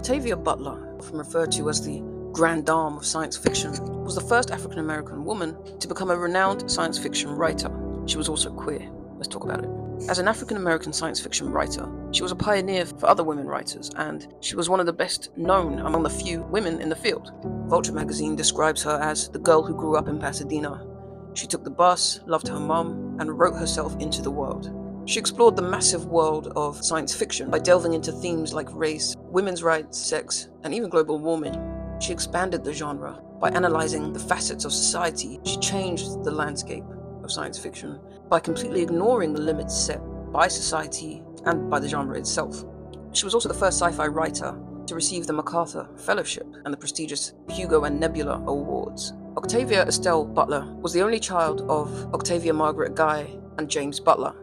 Octavia Butler, often referred to as the Grand Dame of science fiction, was the first African-American woman to become a renowned science fiction writer. She was also queer. Let's talk about it. As an African-American science fiction writer, she was a pioneer for other women writers, and she was one of the best known among the few women in the field. Vulture magazine describes her as the girl who grew up in Pasadena. She took the bus, loved her mom, and wrote herself into the world. She explored the massive world of science fiction by delving into themes like race, women's rights, sex, and even global warming. She expanded the genre by analyzing the facets of society. She changed the landscape of science fiction by completely ignoring the limits set by society and by the genre itself. She was also the first sci-fi writer to receive the MacArthur Fellowship and the prestigious Hugo and Nebula Awards. Octavia Estelle Butler was the only child of Octavia Margaret Guy and James Butler.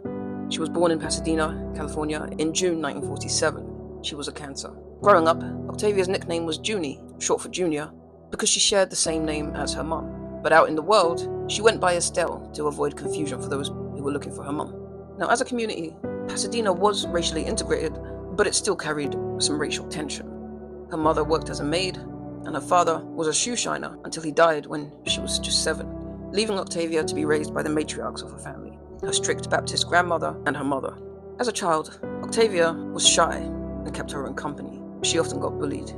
She was born in Pasadena, California in June 1947. She was a Cancer. Growing up, Octavia's nickname was Junie, short for Junior, because she shared the same name as her mum. But out in the world, she went by Estelle to avoid confusion for those who were looking for her mum. Now, as a community, Pasadena was racially integrated, but it still carried some racial tension. Her mother worked as a maid, and her father was a shoe shiner until he died when she was just 7, leaving Octavia to be raised by the matriarchs of her family, her strict Baptist grandmother and her mother. As a child, Octavia was shy and kept her own company. She often got bullied.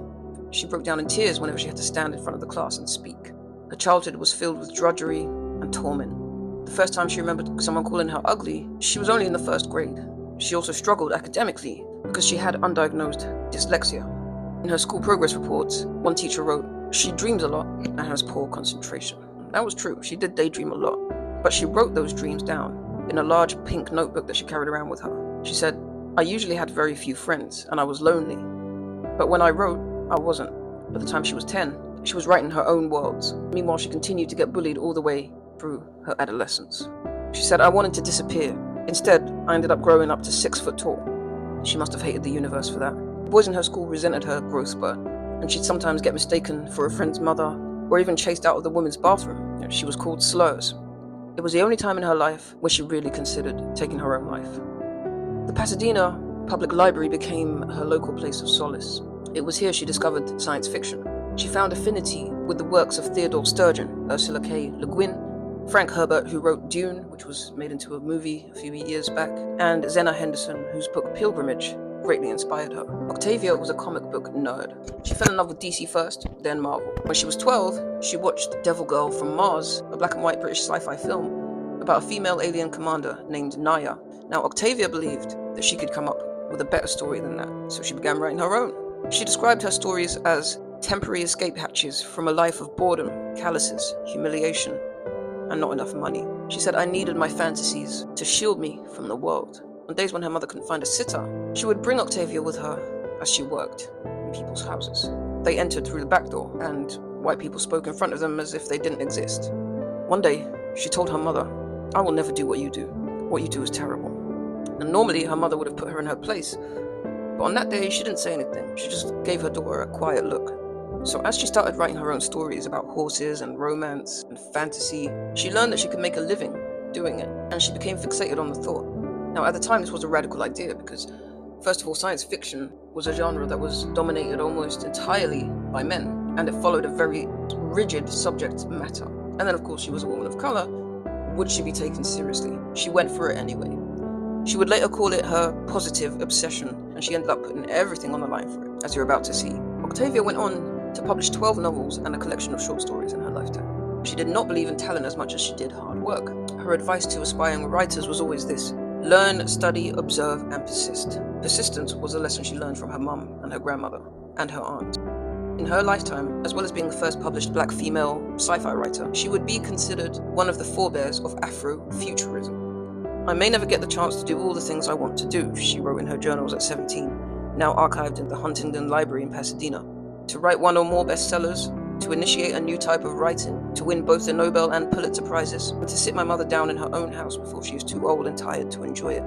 She broke down in tears whenever she had to stand in front of the class and speak. Her childhood was filled with drudgery and torment. The first time she remembered someone calling her ugly, she was only in the 1st grade. She also struggled academically because she had undiagnosed dyslexia. In her school progress reports, one teacher wrote, "She dreams a lot and has poor concentration." That was true, she did daydream a lot, but she wrote those dreams down in a large pink notebook that she carried around with her. She said, "I usually had very few friends and I was lonely, but when I wrote, I wasn't." By the time she was 10, she was writing her own worlds. Meanwhile, she continued to get bullied all the way through her adolescence. She said, "I wanted to disappear. Instead, I ended up growing up to 6 foot tall." She must have hated the universe for that. Boys in her school resented her growth spurt, and she'd sometimes get mistaken for a friend's mother, or even chased out of the women's bathroom. She was called slurs. It was the only time in her life where she really considered taking her own life. The Pasadena Public Library became her local place of solace. It was here she discovered science fiction. She found affinity with the works of Theodore Sturgeon, Ursula K. Le Guin, Frank Herbert, who wrote Dune, which was made into a movie a few years back, and Zena Henderson, whose book Pilgrimage greatly inspired her. Octavia was a comic book nerd. She fell in love with DC first, then Marvel. When she was 12, she watched Devil Girl from Mars, a black and white British sci-fi film about a female alien commander named Naya. Now, Octavia believed that she could come up with a better story than that, so she began writing her own. She described her stories as temporary escape hatches from a life of boredom, calluses, humiliation, and not enough money. She said, "I needed my fantasies to shield me from the world." On days when her mother couldn't find a sitter, she would bring Octavia with her as she worked in people's houses. They entered through the back door, and white people spoke in front of them as if they didn't exist. One day, she told her mother, "I will never do what you do. What you do is terrible." And normally, her mother would have put her in her place, but on that day, she didn't say anything. She just gave her daughter a quiet look. So as she started writing her own stories about horses and romance and fantasy, she learned that she could make a living doing it, and she became fixated on the thought. Now, at the time, this was a radical idea because, first of all, science fiction was a genre that was dominated almost entirely by men, and it followed a very rigid subject matter. And then, of course, she was a woman of color. Would she be taken seriously? She went for it anyway. She would later call it her positive obsession, and she ended up putting everything on the line for it, as you're about to see. Octavia went on to publish 12 novels and a collection of short stories in her lifetime. She did not believe in talent as much as she did hard work. Her advice to aspiring writers was always this: learn, study, observe, and persist. Persistence was a lesson she learned from her mum and her grandmother and her aunt. In her lifetime, as well as being the first published black female sci-fi writer, she would be considered one of the forebears of Afrofuturism. "I may never get the chance to do all the things I want to do," she wrote in her journals at 17, now archived in the Huntington Library in Pasadena. "To write one or more bestsellers, to initiate a new type of writing, to win both the Nobel and Pulitzer Prizes, and to sit my mother down in her own house before she is too old and tired to enjoy it."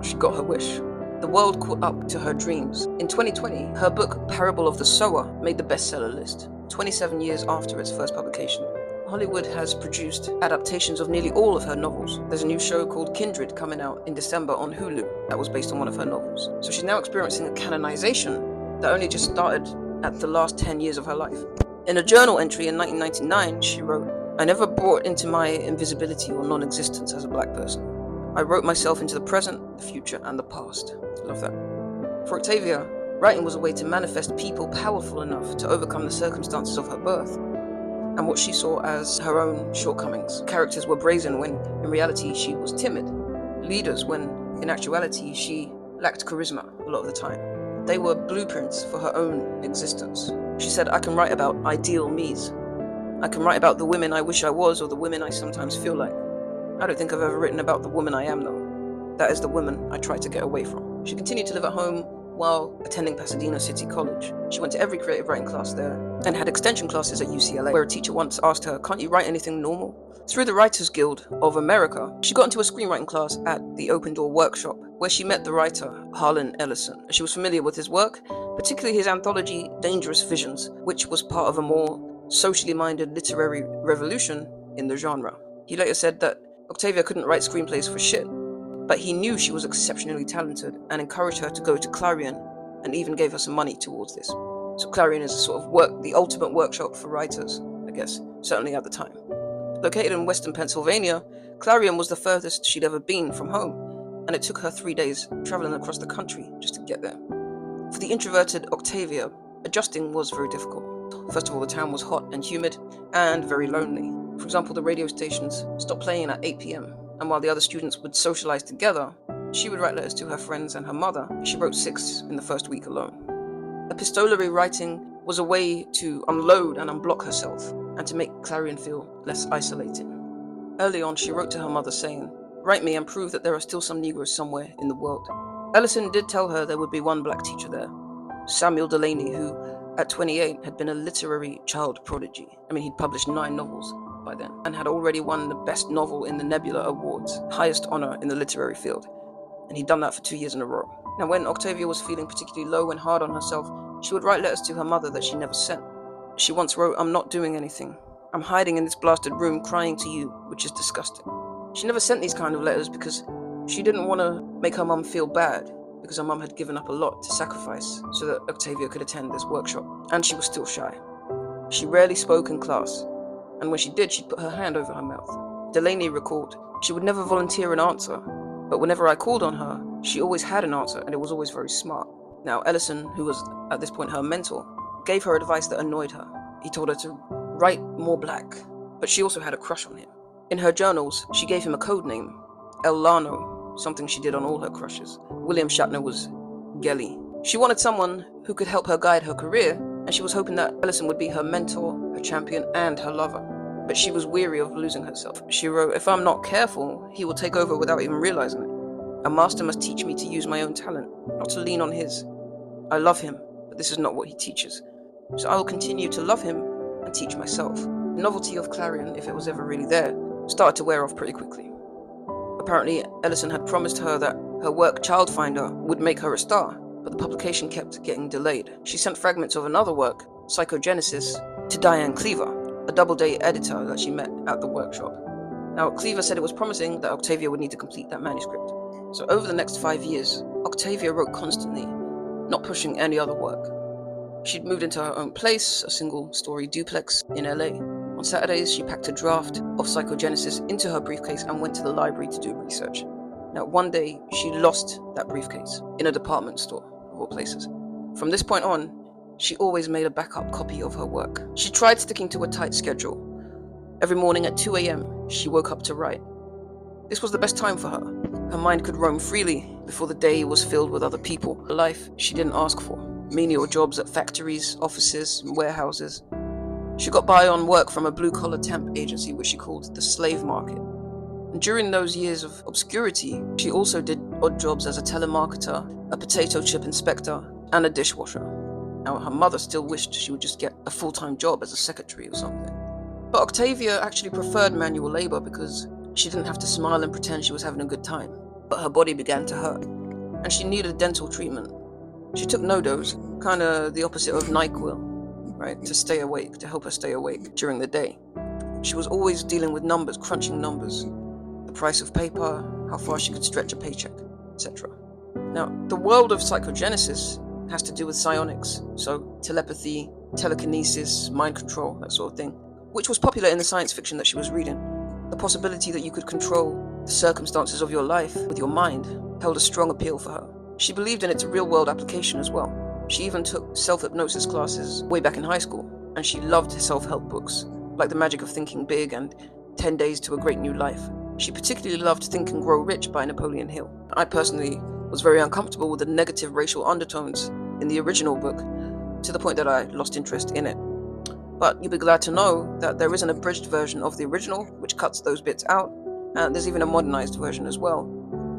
She got her wish. The world caught up to her dreams. In 2020, her book Parable of the Sower made the bestseller list, 27 years after its first publication. Hollywood has produced adaptations of nearly all of her novels. There's a new show called Kindred coming out in December on Hulu that was based on one of her novels. So she's now experiencing a canonization that only just started at the last 10 years of her life. In a journal entry in 1999, she wrote, "I never brought into my invisibility or non-existence as a black person. I wrote myself into the present, the future, and the past." I love that. For Octavia, writing was a way to manifest people powerful enough to overcome the circumstances of her birth and what she saw as her own shortcomings. Characters were brazen when in reality she was timid. Leaders when in actuality she lacked charisma a lot of the time. They were blueprints for her own existence. She said, "I can write about ideal me's. I can write about the women I wish I was or the women I sometimes feel like. I don't think I've ever written about the woman I am though. That is the woman I try to get away from." She continued to live at home while attending Pasadena City College. She went to every creative writing class there and had extension classes at UCLA, where a teacher once asked her, "Can't you write anything normal?" Through the Writers Guild of America, she got into a screenwriting class at the Open Door Workshop, where she met the writer Harlan Ellison. She was familiar with his work, particularly his anthology Dangerous Visions, which was part of a more socially minded literary revolution in the genre. He later said that Octavia couldn't write screenplays for shit, but he knew she was exceptionally talented and encouraged her to go to Clarion and even gave her some money towards this. So Clarion is a sort of the ultimate workshop for writers, I guess, certainly at the time. Located in western Pennsylvania, Clarion was the furthest she'd ever been from home, and it took her 3 days traveling across the country just to get there. For the introverted Octavia, adjusting was very difficult. First of all, the town was hot and humid and very lonely. For example, the radio stations stopped playing at 8 p.m. and while the other students would socialize together, she would write letters to her friends and her mother. She wrote 6 in the first week alone. Epistolary writing was a way to unload and unblock herself and to make Clarion feel less isolated. Early on, she wrote to her mother saying, "Write me and prove that there are still some Negroes somewhere in the world." Ellison did tell her there would be one black teacher there, Samuel Delany, who at 28 had been a literary child prodigy. He'd published 9 novels by then and had already won the best novel in the Nebula Awards, highest honor in the literary field. And he'd done that for 2 years in a row. Now, when Octavia was feeling particularly low and hard on herself, she would write letters to her mother that she never sent. She once wrote, "I'm not doing anything. I'm hiding in this blasted room crying to you, which is disgusting." She never sent these kind of letters because she didn't want to make her mum feel bad, because her mum had given up a lot to sacrifice so that Octavia could attend this workshop, and she was still shy. She rarely spoke in class, and when she did, she'd put her hand over her mouth. Delaney recalled, "She would never volunteer an answer, but whenever I called on her, she always had an answer, and it was always very smart." Now, Ellison, who was at this point her mentor, gave her advice that annoyed her. He told her to write more black, but she also had a crush on him. In her journals, she gave him a code name, El Lano, something she did on all her crushes. William Shatner was Gelly. She wanted someone who could help her guide her career, and she was hoping that Ellison would be her mentor, her champion, and her lover. But she was weary of losing herself. She wrote, "If I'm not careful, he will take over without even realizing it. A master must teach me to use my own talent, not to lean on his. I love him, but this is not what he teaches. So I will continue to love him and teach myself." The novelty of Clarion, if it was ever really there, started to wear off pretty quickly. Apparently, Ellison had promised her that her work Childfinder would make her a star, but the publication kept getting delayed. She sent fragments of another work, Psychogenesis, to Diane Cleaver, a Doubleday editor that she met at the workshop. Now, Cleaver said it was promising that Octavia would need to complete that manuscript. So over the next 5 years, Octavia wrote constantly, not pushing any other work. She'd moved into her own place, a single-story duplex in LA. On Saturdays, she packed a draft of Psychogenesis into her briefcase and went to the library to do research. Now, one day, she lost that briefcase in a department store, of all places. From this point on, she always made a backup copy of her work. She tried sticking to a tight schedule. Every morning at 2 a.m., she woke up to write. This was the best time for her. Her mind could roam freely before the day was filled with other people, a life she didn't ask for. Menial jobs at factories, offices, and warehouses. She got by on work from a blue-collar temp agency which she called the slave market. And during those years of obscurity, she also did odd jobs as a telemarketer, a potato chip inspector, and a dishwasher. Now, her mother still wished she would just get a full-time job as a secretary or something. But Octavia actually preferred manual labor because she didn't have to smile and pretend she was having a good time. But her body began to hurt, and she needed dental treatment. She took NoDoz, kind of the opposite of NyQuil, right, to stay awake, to help her stay awake during the day. She was always dealing with numbers, crunching numbers, the price of paper, how far she could stretch a paycheck, etc. Now, the world of psychogenesis has to do with psionics, so telepathy, telekinesis, mind control, that sort of thing, which was popular in the science fiction that she was reading. The possibility that you could control the circumstances of your life with your mind held a strong appeal for her. She believed in its real-world application as well. She even took self-hypnosis classes way back in high school, and she loved self-help books, like The Magic of Thinking Big and 10 Days to a Great New Life. She particularly loved Think and Grow Rich by Napoleon Hill. I personally was very uncomfortable with the negative racial undertones in the original book, to the point that I lost interest in it. But you'll be glad to know that there is an abridged version of the original, which cuts those bits out, and there's even a modernized version as well,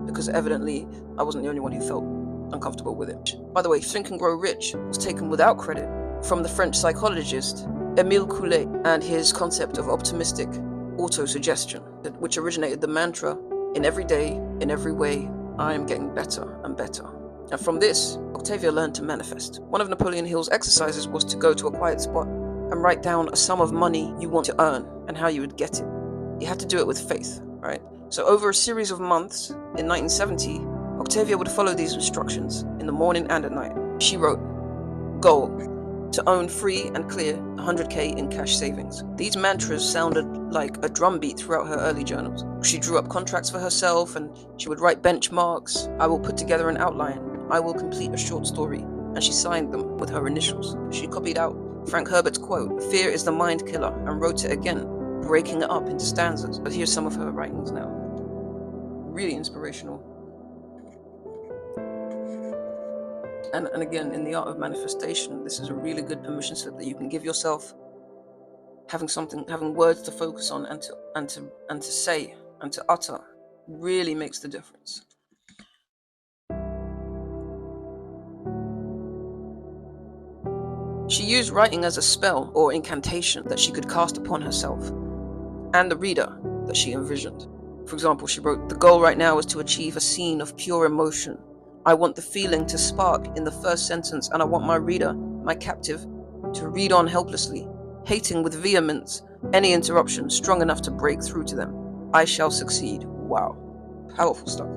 because evidently I wasn't the only one who felt uncomfortable with it. By the way, Think and Grow Rich was taken without credit from the French psychologist Émile Coué and his concept of optimistic autosuggestion, which originated the mantra, in every day, in every way, I am getting better and better. And from this, Octavia learned to manifest. One of Napoleon Hill's exercises was to go to a quiet spot and write down a sum of money you want to earn and how you would get it. You had to do it with faith, right? So over a series of months, in 1970, Octavia would follow these instructions in the morning and at night. She wrote, goal, to own free and clear 100K in cash savings. These mantras sounded like a drumbeat throughout her early journals. She drew up contracts for herself and she would write benchmarks. I will put together an outline. I will complete a short story. And she signed them with her initials. She copied out Frank Herbert's quote, fear is the mind killer, and wrote it again, breaking it up into stanzas. But here's some of her writings now. Really inspirational. And again, in the art of manifestation, this is a really good permission slip that you can give yourself. Having words to focus on and to say and to utter really makes the difference. She used writing as a spell or incantation that she could cast upon herself and the reader that she envisioned. For example, she wrote, the goal right now is to achieve a scene of pure emotion. I want the feeling to spark in the first sentence, and I want my reader, my captive, to read on helplessly, hating with vehemence any interruption strong enough to break through to them. I shall succeed. Wow. Powerful stuff.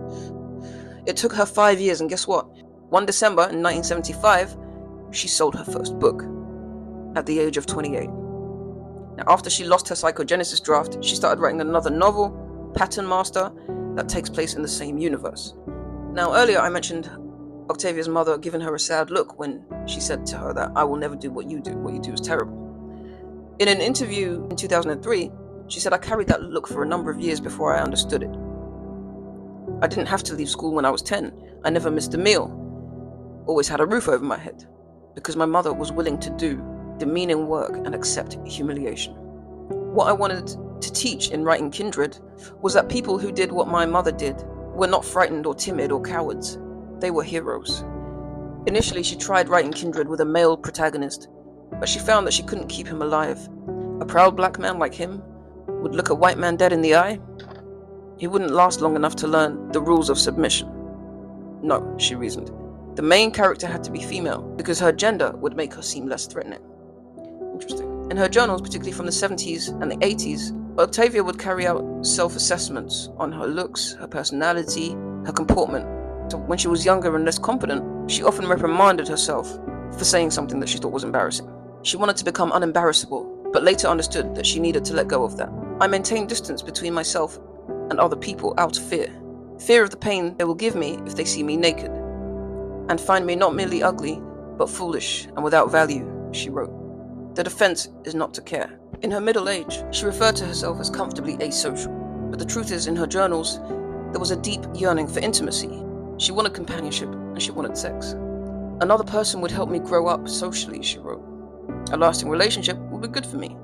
It took her 5 years, and guess what? One December in 1975, she sold her first book at the age of 28. Now, after she lost her psychogenesis draft, she started writing another novel, Pattern Master, that takes place in the same universe. Now, earlier I mentioned Octavia's mother giving her a sad look when she said to her that I will never do what you do. What you do is terrible. In an interview in 2003, she said, I carried that look for a number of years before I understood it. I didn't have to leave school when I was 10. I never missed a meal. Always had a roof over my head. Because my mother was willing to do demeaning work and accept humiliation. What I wanted to teach in writing Kindred was that people who did what my mother did were not frightened or timid or cowards. They were heroes. Initially, she tried writing Kindred with a male protagonist, but she found that she couldn't keep him alive. A proud black man like him would look a white man dead in the eye. He wouldn't last long enough to learn the rules of submission. No, she reasoned. The main character had to be female, because her gender would make her seem less threatening. Interesting. In her journals, particularly from the 70s and the 80s, Octavia would carry out self-assessments on her looks, her personality, her comportment. So when she was younger and less confident, she often reprimanded herself for saying something that she thought was embarrassing. She wanted to become unembarrassable, but later understood that she needed to let go of that. I maintain distance between myself and other people out of fear. Fear of the pain they will give me if they see me naked, and find me not merely ugly, but foolish and without value, she wrote. The defense is not to care. In her middle age, she referred to herself as comfortably asocial. But the truth is, in her journals, there was a deep yearning for intimacy. She wanted companionship, and she wanted sex. Another person would help me grow up socially, she wrote. A lasting relationship would be good for me.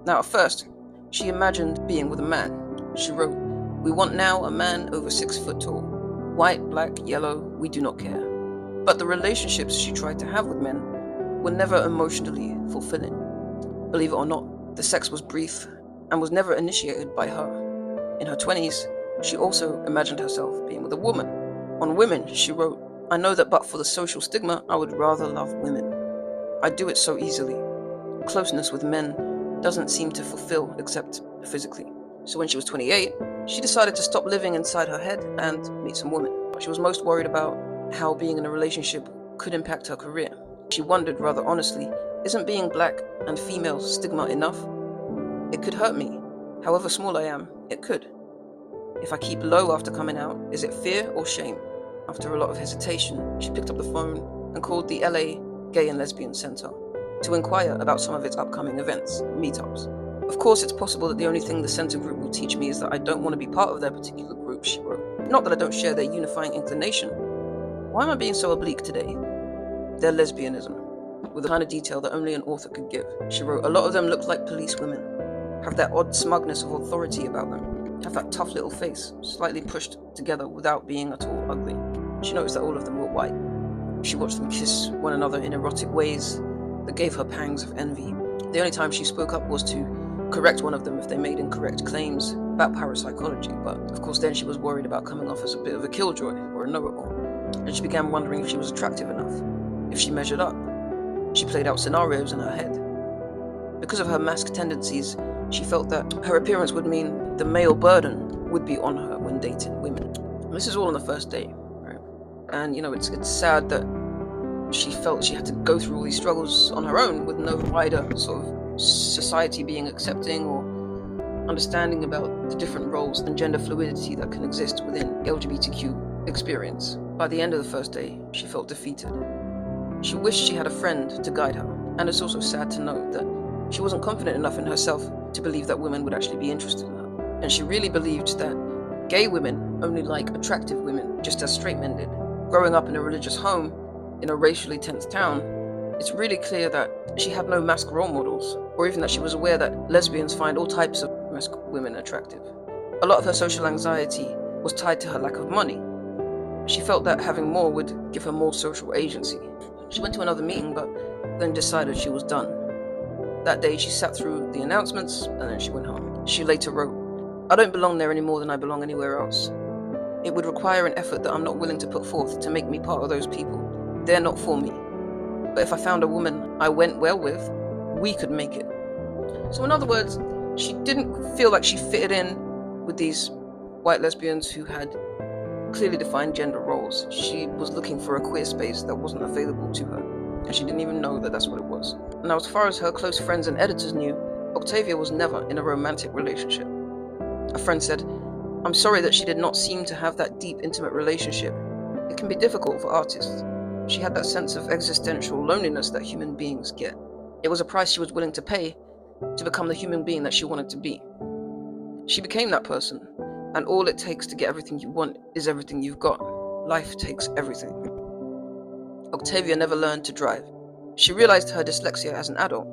Now, at first, she imagined being with a man. She wrote, we want now a man over 6 foot tall. White, black, yellow, we do not care. But the relationships she tried to have with men were never emotionally fulfilling. Believe it or not, the sex was brief and was never initiated by her. In her 20s, she also imagined herself being with a woman. On women, she wrote, I know that but for the social stigma, I would rather love women. I do it so easily. Closeness with men doesn't seem to fulfill except physically. So when she was 28, she decided to stop living inside her head and meet some women. She was most worried about how being in a relationship could impact her career. She wondered rather honestly, isn't being black and female stigma enough? It could hurt me. However small I am, it could. If I keep low after coming out, is it fear or shame? After a lot of hesitation, she picked up the phone and called the LA Gay and Lesbian Center to inquire about some of its upcoming events, meetups. Of course, it's possible that the only thing the center group will teach me is that I don't want to be part of their particular group, she wrote. Not that I don't share their unifying inclination. Why am I being so oblique today? Their lesbianism, with the kind of detail that only an author could give. She wrote, a lot of them look like police women, have that odd smugness of authority about them, have that tough little face, slightly pushed together without being at all ugly. She noticed that all of them were white. She watched them kiss one another in erotic ways that gave her pangs of envy. The only time she spoke up was to correct one of them if they made incorrect claims about parapsychology, but of course then she was worried about coming off as a bit of a killjoy or a know-it-all, and she began wondering if she was attractive enough, if she measured up. She played out scenarios in her head. Because of her mask tendencies, she felt that her appearance would mean the male burden would be on her when dating women. And this is all on the first day, right? And it's sad that she felt she had to go through all these struggles on her own with no wider sort of society being accepting or understanding about the different roles and gender fluidity that can exist within LGBTQ experience. By the end of the first day, she felt defeated. She wished she had a friend to guide her, and it's also sad to note that she wasn't confident enough in herself to believe that women would actually be interested in her. And she really believed that gay women only like attractive women, just as straight men did. Growing up in a religious home, in a racially tense town, it's really clear that she had no masc role models, or even that she was aware that lesbians find all types of masc women attractive. A lot of her social anxiety was tied to her lack of money. She felt that having more would give her more social agency. She went to another meeting, but then decided she was done. That day, she sat through the announcements, and then she went home. She later wrote, I don't belong there any more than I belong anywhere else. It would require an effort that I'm not willing to put forth to make me part of those people. They're not for me. But if I found a woman I went well with, we could make it. So in other words, she didn't feel like she fitted in with these white lesbians who had clearly defined gender roles. She was looking for a queer space that wasn't available to her, and she didn't even know that that's what it was. Now, as far as her close friends and editors knew, Octavia was never in a romantic relationship. A friend said, I'm sorry that she did not seem to have that deep, intimate relationship. It can be difficult for artists. She had that sense of existential loneliness that human beings get. It was a price she was willing to pay to become the human being that she wanted to be. She became that person, and all it takes to get everything you want is everything you've got. Life takes everything. Octavia never learned to drive. She realized her dyslexia as an adult,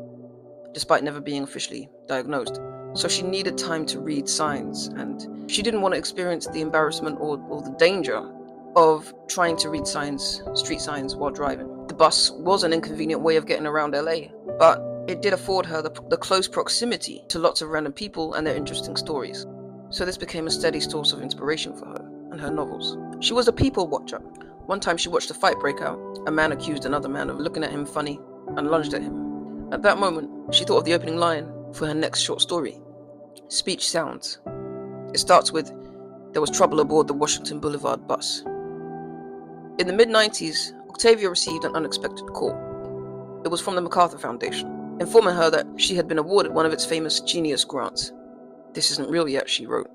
despite never being officially diagnosed. So she needed time to read signs, and she didn't want to experience the embarrassment or the danger of trying to read signs, street signs, while driving. The bus was an inconvenient way of getting around LA, but it did afford her the close proximity to lots of random people and their interesting stories. So this became a steady source of inspiration for her and her novels. She was a people watcher. One time she watched a fight break out. A man accused another man of looking at him funny and lunged at him. At that moment, she thought of the opening line for her next short story. Speech sounds. It starts with, there was trouble aboard the Washington Boulevard bus. In the mid-90s, Octavia received an unexpected call. It was from the MacArthur Foundation, informing her that she had been awarded one of its famous Genius Grants. This isn't real yet, she wrote.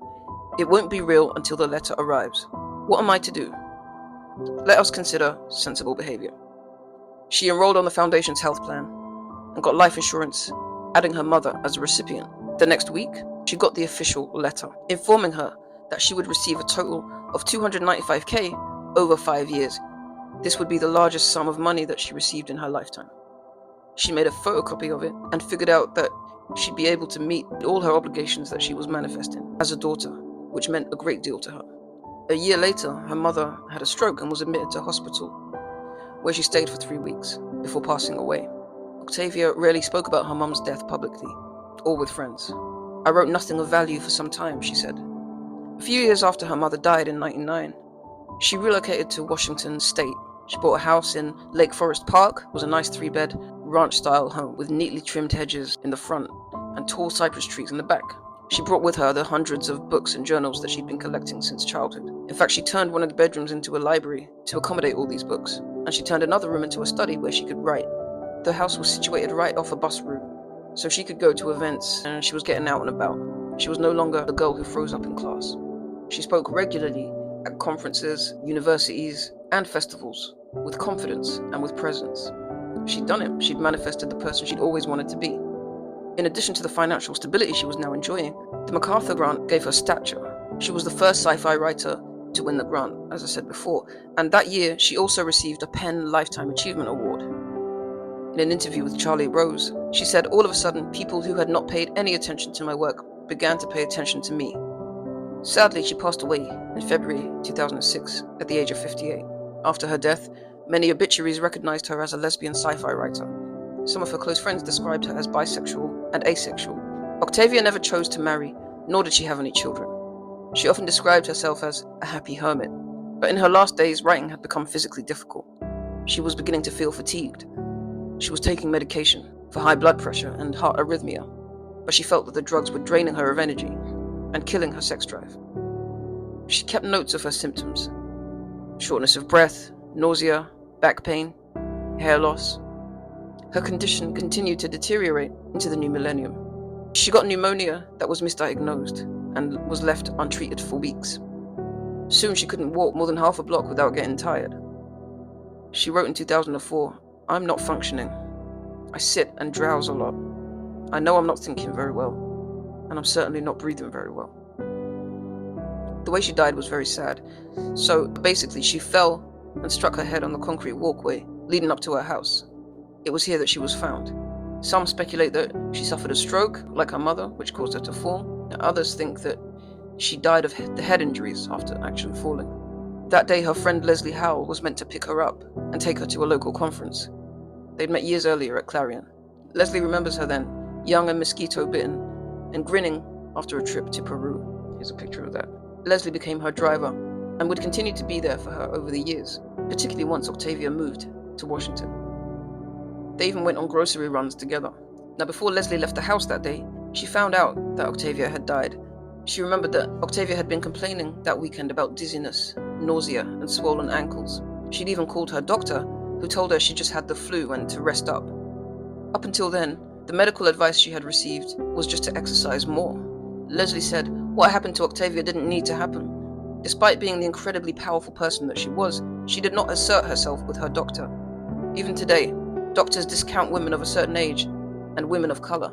It won't be real until the letter arrives. What am I to do? Let us consider sensible behavior. She enrolled on the foundation's health plan and got life insurance, adding her mother as a recipient. The next week, she got the official letter, informing her that she would receive a total of $295,000 over 5 years. This would be the largest sum of money that she received in her lifetime. She made a photocopy of it and figured out that she'd be able to meet all her obligations that she was manifesting as a daughter, which meant a great deal to her. A year later, her mother had a stroke and was admitted to hospital, where she stayed for 3 weeks before passing away. Octavia rarely spoke about her mum's death publicly, or with friends. I wrote nothing of value for some time, she said. A few years after her mother died in 1999, she relocated to Washington State. She bought a house in Lake Forest Park. It was a nice 3-bed ranch-style home with neatly trimmed hedges in the front and tall cypress trees in the back. She brought with her the hundreds of books and journals that she'd been collecting since childhood. In fact, she turned one of the bedrooms into a library to accommodate all these books, and she turned another room into a study where she could write. The house was situated right off a bus route, so she could go to events and she was getting out and about. She was no longer the girl who froze up in class. She spoke regularly at conferences, universities, and festivals, with confidence and with presence. She'd done it. She'd manifested the person she'd always wanted to be. In addition to the financial stability she was now enjoying, the MacArthur grant gave her stature. She was the first sci-fi writer to win the grant, as I said before, and that year she also received a PEN Lifetime Achievement Award. In an interview with Charlie Rose, she said, "All of a sudden, people who had not paid any attention to my work began to pay attention to me." Sadly, she passed away in February 2006 at the age of 58. After her death, many obituaries recognized her as a lesbian sci-fi writer. Some of her close friends described her as bisexual and asexual. Octavia never chose to marry, nor did she have any children. She often described herself as a happy hermit, but in her last days, writing had become physically difficult. She was beginning to feel fatigued. She was taking medication for high blood pressure and heart arrhythmia, but she felt that the drugs were draining her of energy and killing her sex drive. She kept notes of her symptoms: shortness of breath, nausea, back pain, hair loss. Her condition continued to deteriorate into the new millennium. She got pneumonia that was misdiagnosed and was left untreated for weeks. Soon she couldn't walk more than half a block without getting tired. She wrote in 2004, "I'm not functioning. I sit and drowse a lot. I know I'm not thinking very well, and I'm certainly not breathing very well." The way she died was very sad. So basically, she fell and struck her head on the concrete walkway leading up to her house. It was here that she was found. Some speculate that she suffered a stroke, like her mother, which caused her to fall. Others think that she died of the head injuries after actually falling. That day, her friend Leslie Howell was meant to pick her up and take her to a local conference. They'd met years earlier at Clarion. Leslie remembers her then, young and mosquito-bitten, and grinning after a trip to Peru. Here's a picture of that. Leslie became her driver and would continue to be there for her over the years, particularly once Octavia moved to Washington. They even went on grocery runs together. Now, before Leslie left the house that day, she found out that Octavia had died. She remembered that Octavia had been complaining that weekend about dizziness, nausea, and swollen ankles. She'd even called her doctor, who told her she just had the flu and to rest up. Up until then, the medical advice she had received was just to exercise more. Leslie said what happened to Octavia didn't need to happen. Despite being the incredibly powerful person that she was, she did not assert herself with her doctor. Even today, doctors discount women of a certain age and women of color.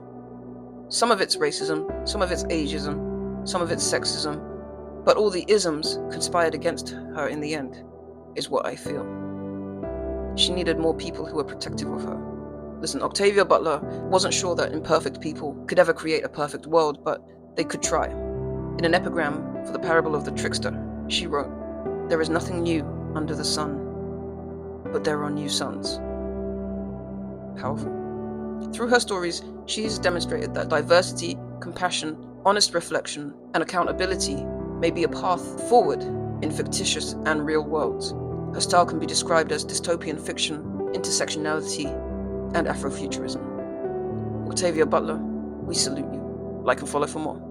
Some of it's racism, some of it's ageism, some of it's sexism, but all the isms conspired against her in the end, is what I feel. She needed more people who were protective of her. Listen, Octavia Butler wasn't sure that imperfect people could ever create a perfect world, but they could try. In an epigram for the parable of the trickster, she wrote, "There is nothing new under the sun, but there are new suns." Powerful. Through her stories, she's demonstrated that diversity, compassion, honest reflection, and accountability may be a path forward in fictitious and real worlds. Her style can be described as dystopian fiction, intersectionality, and Afrofuturism. Octavia Butler, we salute you. Like and follow for more.